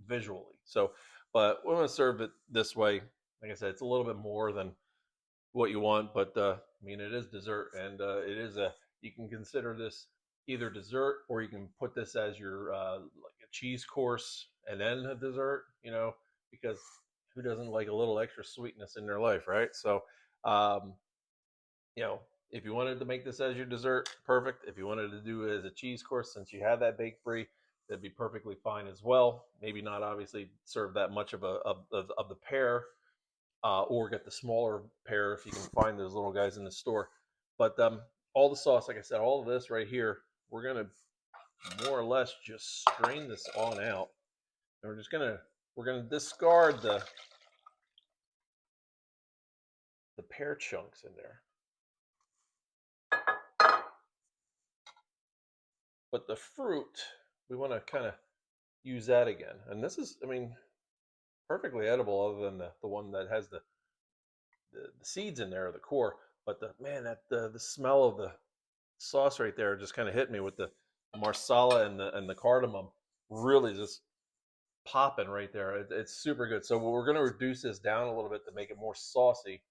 A: visually. So, but we're going to serve it this way. Like I said, it's a little bit more than what you want, but I mean, it is dessert, and it is a. You can consider this either dessert, or you can put this as your like a cheese course and then a dessert. Because who doesn't like a little extra sweetness in their life, right? So, um, you know, if you wanted to make this as your dessert, perfect. If you wanted to do it as a cheese course, since you have that baked brie, that'd be perfectly fine as well. Maybe not obviously serve that much of the pear, or get the smaller pear if you can find those little guys in the store. But all the sauce, like I said, all of this right here, we're gonna more or less just strain this on out, and we're gonna discard the pear chunks in there. But the fruit, we want to kind of use that again. And this is, I mean, perfectly edible, other than the one that has the seeds in there, the core. But the man, that the smell of the sauce right there just kind of hit me with the marsala and the cardamom, really just popping right there. It's super good. So we're going to reduce this down a little bit to make it more saucy.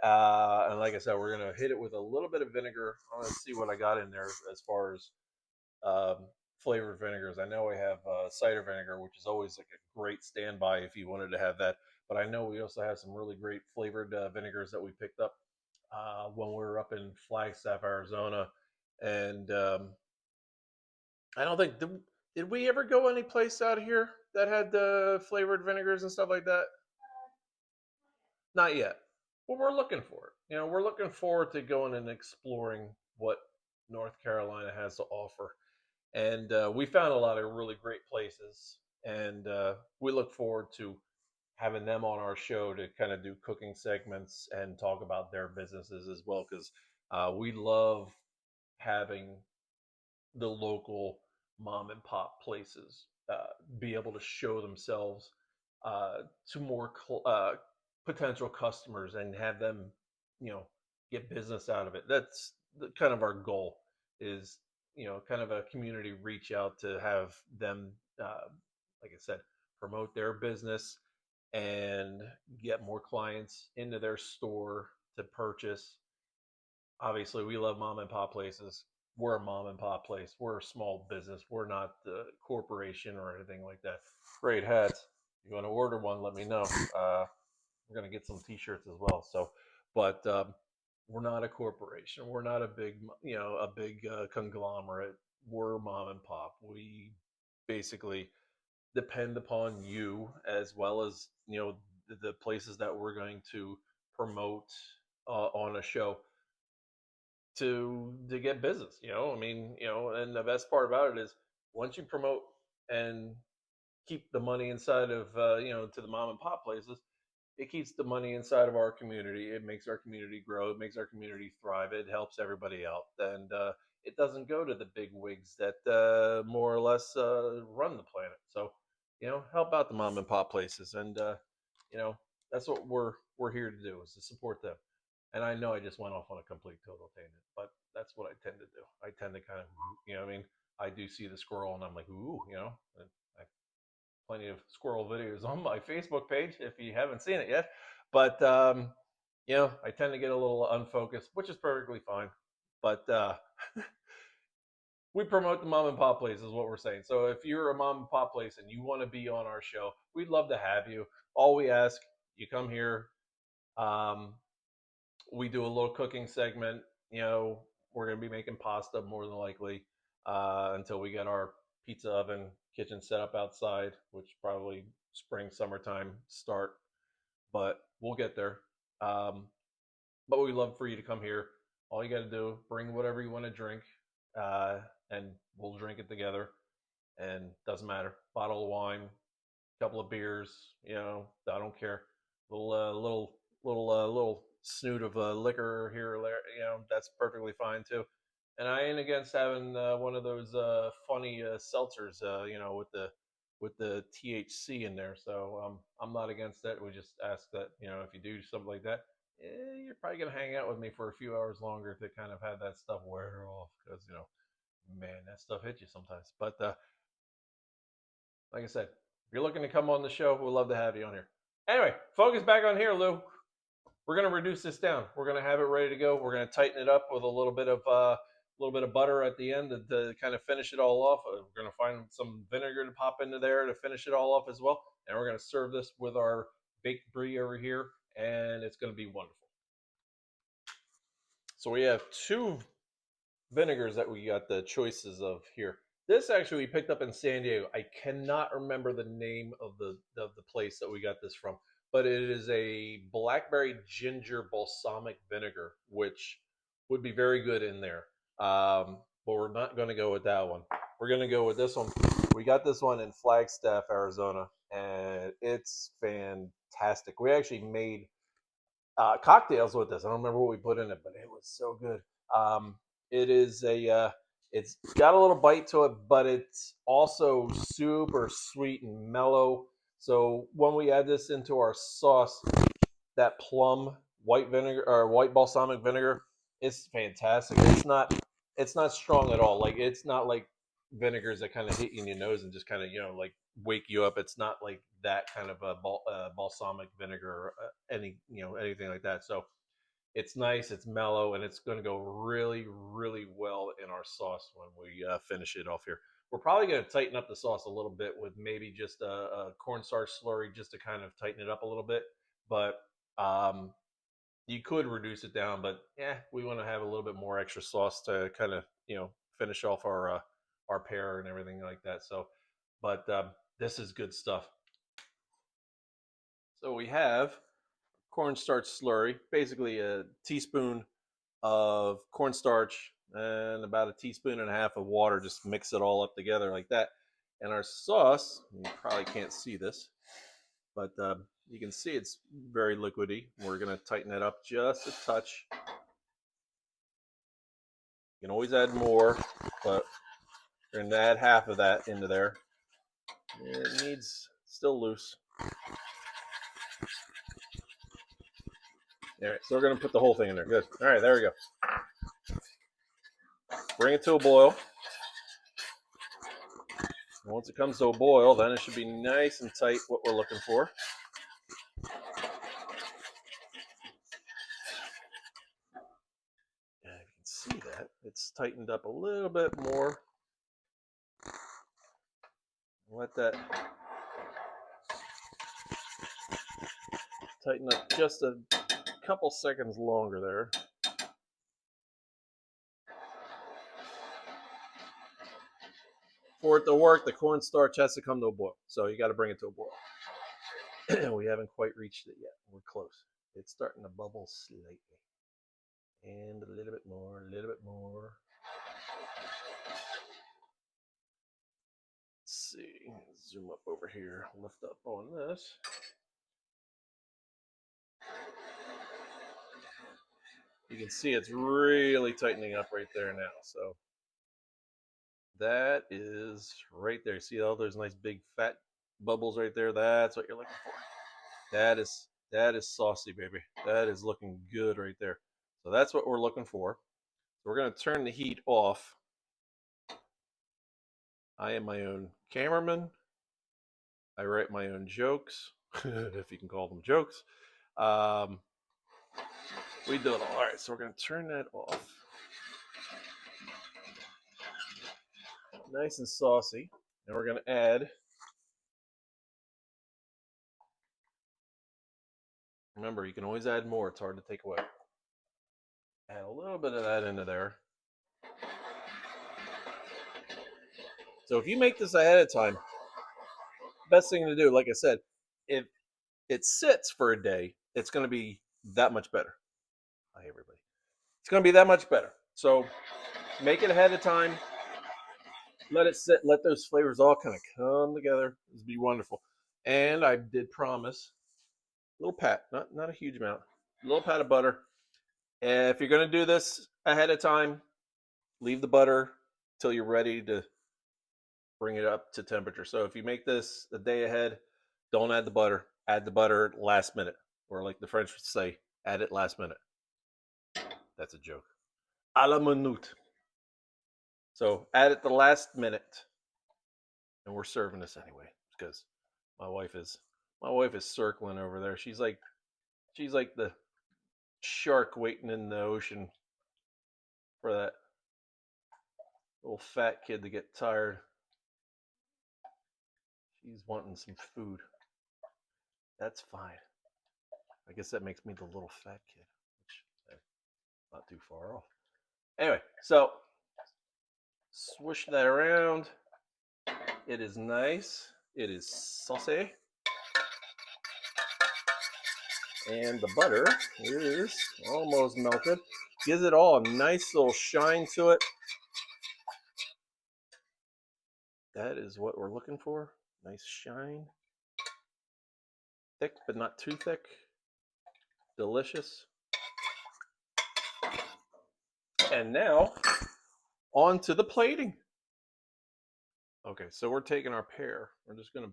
A: And like I said, we're going to hit it with a little bit of vinegar. I want to see what I got in there as far as um, flavored vinegars. I know I have cider vinegar, which is always like a great standby if you wanted to have that. But I know we also have some really great flavored vinegars that we picked up when we were up in Flagstaff, Arizona. And I don't think did we ever go any place out here that had flavored vinegars and stuff like that? Not yet. Well, we're looking for it. We're looking forward to going and exploring what North Carolina has to offer. And we found a lot of really great places, and we look forward to having them on our show to kind of do cooking segments and talk about their businesses as well, because we love having the local mom and pop places be able to show themselves uh, to more potential customers and have them, you know, get business out of it. That's kind of our goal is, kind of a community reach out to have them, like I said, promote their business and get more clients into their store to purchase. Obviously, we love mom and pop places. We're a mom and pop place. We're a small business. We're not the corporation or anything like that. Great hats. If you want to order one, let me know. We're gonna get some T-shirts as well. So, but we're not a corporation. We're not a big, a big conglomerate. We're mom and pop. We basically depend upon you, as well as the places that we're going to promote on a show to get business. I mean, and the best part about it is once you promote and keep the money inside of to the mom and pop places, it keeps the money inside of our community. It makes our community grow. It makes our community thrive. It helps everybody out, and it doesn't go to the big wigs that more or less run the planet. So, help out the mom and pop places, and you know, that's what we're here to do, is to support them. And I know I just went off on a complete total tangent, but that's what I tend to do. I tend to kind of, what I mean, I do see the squirrel and I'm like, ooh, and I have plenty of squirrel videos on my Facebook page if you haven't seen it yet. But, I tend to get a little unfocused, which is perfectly fine. But we promote the mom and pop place is what we're saying. So if you're a mom and pop place and you want to be on our show, we'd love to have you. All we ask, you come here. Um, we do a little cooking segment. You know, we're going to be making pasta more than likely until we get our pizza oven kitchen set up outside, which probably spring, summertime start, but we'll get there. Um, but we'd love for you to come here. All you got to do, bring whatever you want to drink, uh, and we'll drink it together. And doesn't matter, bottle of wine, couple of beers, you know, I don't care. Little snoot of liquor here or there, you know, that's perfectly fine too. And I ain't against having one of those funny seltzers, you know, with the THC in there. So I'm not against that. We just ask that, you know, if you do something like that, you're probably gonna hang out with me for a few hours longer to kind of have that stuff wear off, because you know, man, that stuff hits you sometimes. But like I said, if you're looking to come on the show, we'd love to have you on here. Anyway, focus back on here, Lou. We're gonna reduce this down. We're gonna have it ready to go. We're gonna tighten it up with a little bit of butter at the end to kind of finish it all off. We're gonna find some vinegar to pop into there to finish it all off as well. And we're gonna serve this with our baked brie over here, and it's gonna be wonderful. So we have two vinegars that we got the choices of here. This actually we picked up in San Diego. I cannot remember the name of the place that we got this from, but it is a blackberry ginger balsamic vinegar, which would be very good in there. But we're not going to go with that one. We're going to go with this one. We got this one in Flagstaff, Arizona, and it's fantastic. We actually made cocktails with this. I don't remember what we put in it, but it was so good. It is it's got a little bite to it, but it's also super sweet and mellow. So when we add this into our sauce, that plum white vinegar or white balsamic vinegar, it's fantastic. It's not strong at all. Like it's not like vinegars that kind of hit you in your nose and just kind of, you know, like wake you up. It's not like that kind of a balsamic vinegar or any, you know, anything like that. So it's nice, it's mellow, and it's going to go really, really well in our sauce when we finish it off here. We're probably going to tighten up the sauce a little bit with maybe just a cornstarch slurry just to kind of tighten it up a little bit. But um, you could reduce it down, but yeah, we want to have a little bit more extra sauce to kind of, you know, finish off our pear and everything like that. So, but this is good stuff. So we have cornstarch slurry, basically a teaspoon of cornstarch and about a teaspoon and a half of water. Just mix it all up together like that. And our sauce, you probably can't see this, but you can see it's very liquidy. We're going to tighten it up just a touch. You can always add more, but we're going to add half of that into there. It needs still loose. All right, so we're going to put the whole thing in there. Good. All right, there we go. Bring it to a boil. Once it comes to a boil, then it should be nice and tight, what we're looking for. And you can see that it's tightened up a little bit more. Let that tighten up just a couple seconds longer there. For it to work, the cornstarch has to come to a boil. So you got to bring it to a boil. We haven't quite reached it yet. We're close. It's starting to bubble slightly. And a little bit more, a little bit more. Let's see. Zoom up over here. Lift up on this. You can see it's really tightening up right there now. So that is right there. See all those nice big fat bubbles right there? That's what you're looking for. That is saucy, baby. That is looking good right there. So that's what we're looking for. So we're going to turn the heat off. I am my own cameraman. I write my own jokes, if you can call them jokes. We do it all. All right, so we're going to turn that off. nice and saucy. And we're going to add, remember, you can always add more. It's hard to take away. Add a little bit of that into there. So if you make this ahead of time, best thing to do, like I said, if it sits for a day, it's going to be that much better. Hi, everybody. It's going to be that much better. So make it ahead of time. Let it sit. Let those flavors all kind of come together. This would be wonderful. And I did promise a little pat, not a huge amount, a little pat of butter. And if you're going to do this ahead of time, leave the butter till you're ready to bring it up to temperature. So if you make this a day ahead, don't add the butter. Add the butter last minute, or like the French would say, add it last minute. That's a joke. A la minute. So add it the last minute, and we're serving this anyway because my wife is circling over there. She's like the shark waiting in the ocean for that little fat kid to get tired. She's wanting some food. That's fine. I guess that makes me the little fat kid, which not too far off. Anyway, so swish that around. It is nice. It is saucy. And the butter is almost melted. Gives it all a nice little shine to it. That is what we're looking for. Nice shine. Thick, but not too thick. Delicious. And now, on to the plating. Okay, so we're taking our pear. We're just going to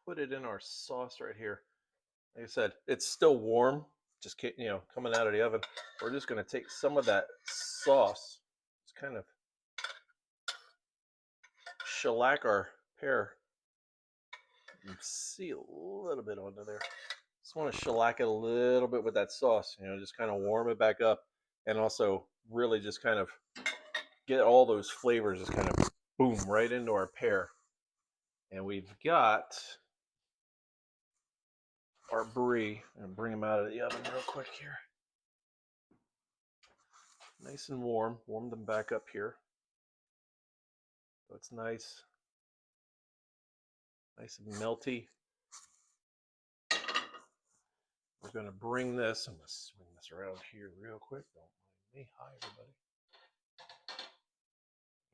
A: put it in our sauce right here. Like I said, it's still warm, just coming out of the oven. We're just going to take some of that sauce, just kind of shellac our pear. You see a little bit onto there. Just want to shellac it a little bit with that sauce, just kind of warm it back up, and also really just kind of get all those flavors just kind of boom right into our pear. And we've got our brie, and bring them out of the oven real quick here. Nice and warm. Warm them back up here. So it's nice and melty. We're going to bring this, I'm going to swing this around here real quick. Don't mind me. Hi, everybody.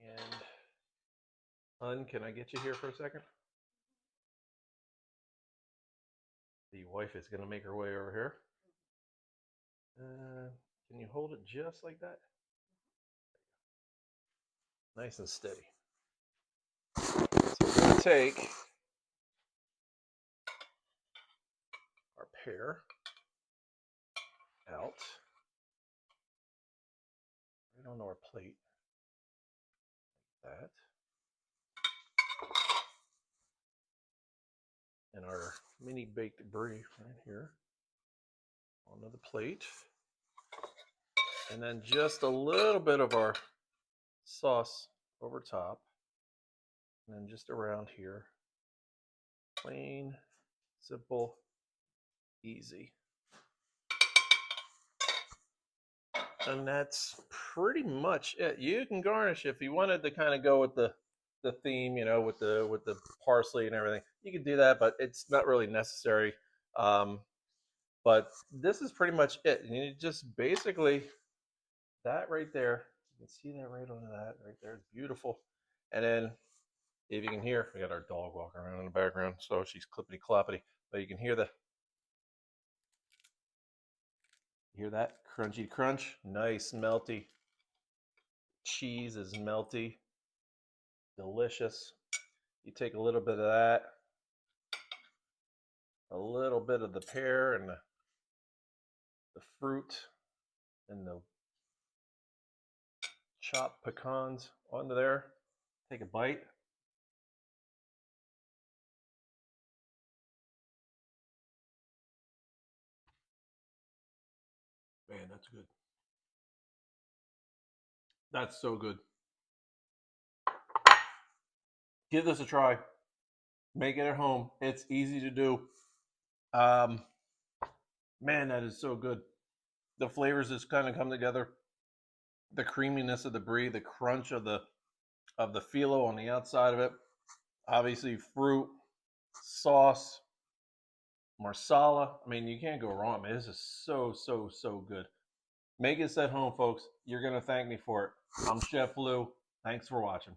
A: And, Hun, can I get you here for a second? The wife is going to make her way over here. Can you hold it just like that? Nice and steady. So we're going to take our pear out right on our plate, like that. And our mini baked brie right here onto the plate. And then just a little bit of our sauce over top. And then just around here. Plain, simple, easy. And that's pretty much it. You can garnish if you wanted to kind of go with the theme, with the parsley and everything. You can do that, but it's not really necessary. But this is pretty much it. And you just basically that right there. You can see that right onto that right there. It's beautiful. And then if you can hear, we got our dog walking around in the background, so she's clippity cloppity. But you can hear that crunchy crunch. Nice melty. Cheese is melty. Delicious. You take a little bit of that, a little bit of the pear and the fruit and the chopped pecans onto there. Take a bite. Man, that's good. That's so good. Give this a try. Make it at home. It's easy to do. Um, Man, that is so good. The flavors just kind of come together. The creaminess of the brie, the crunch of the phyllo on the outside of it. Obviously, fruit, sauce, marsala. I mean, you can't go wrong, man. This is so good. Make this at home, folks. You're gonna thank me for it. I'm Chef Lou. Thanks for watching.